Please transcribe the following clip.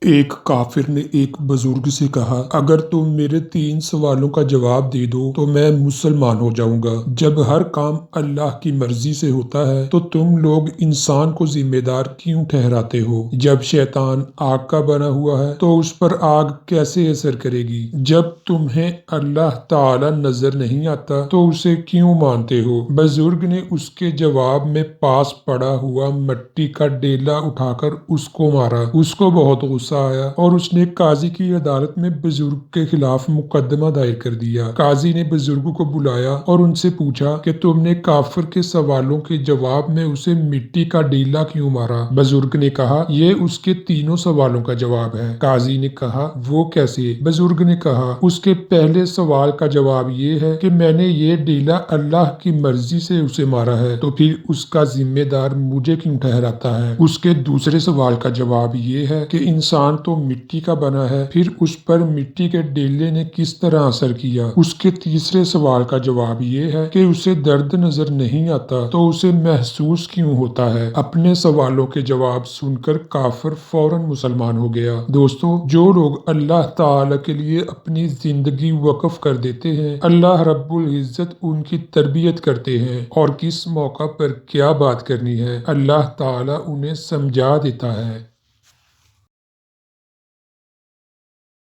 ایک کافر نے ایک بزرگ سے کہا، اگر تم میرے 3 سوالوں کا جواب دے دو تو میں مسلمان ہو جاؤں گا۔ جب ہر کام اللہ کی مرضی سے ہوتا ہے تو تم لوگ انسان کو ذمہ دار کیوں ٹھہراتے ہو؟ جب شیطان آگ کا بنا ہوا ہے تو اس پر آگ کیسے اثر کرے گی؟ جب تمہیں اللہ تعالی نظر نہیں آتا تو اسے کیوں مانتے ہو؟ بزرگ نے اس کے جواب میں پاس پڑا ہوا مٹی کا ڈیلا اٹھا کر اس کو مارا۔ اس کو بہت غصہ آیا اور اس نے قاضی کی عدالت میں بزرگ کے خلاف مقدمہ دائر کر دیا۔ قاضی نے بزرگ کو بلایا اور ان سے پوچھا کہ تم نے کافر کے سوالوں کے جواب میں اسے مٹی کا ڈیلا کیوں مارا؟ بزرگ نے کہا، یہ اس کے تینوں سوالوں کا جواب ہے۔ قاضی نے کہا، وہ کیسے؟ بزرگ نے کہا، اس کے پہلے سوال کا جواب یہ ہے کہ میں نے یہ ڈیلا اللہ کی مرضی سے اسے مارا ہے، تو پھر اس کا ذمہ دار مجھے کیوں ٹھہراتا ہے؟ اس کے دوسرے سوال کا جواب یہ ہے کہ انسان تو مٹی کا بنا ہے، پھر اس پر مٹی کے ڈیلے نے کس طرح اثر کیا؟ اس کے تیسرے سوال کا جواب یہ ہے کہ اسے درد نظر نہیں آتا تو اسے محسوس کیوں ہوتا ہے؟ اپنے سوالوں کے جواب سن کر کافر فوراً مسلمان ہو گیا۔ دوستو، جو لوگ اللہ تعالی کے لیے اپنی زندگی وقف کر دیتے ہیں، اللہ رب العزت ان کی تربیت کرتے ہیں اور کس موقع پر کیا بات کرنی ہے اللہ تعالی انہیں سمجھا دیتا ہے۔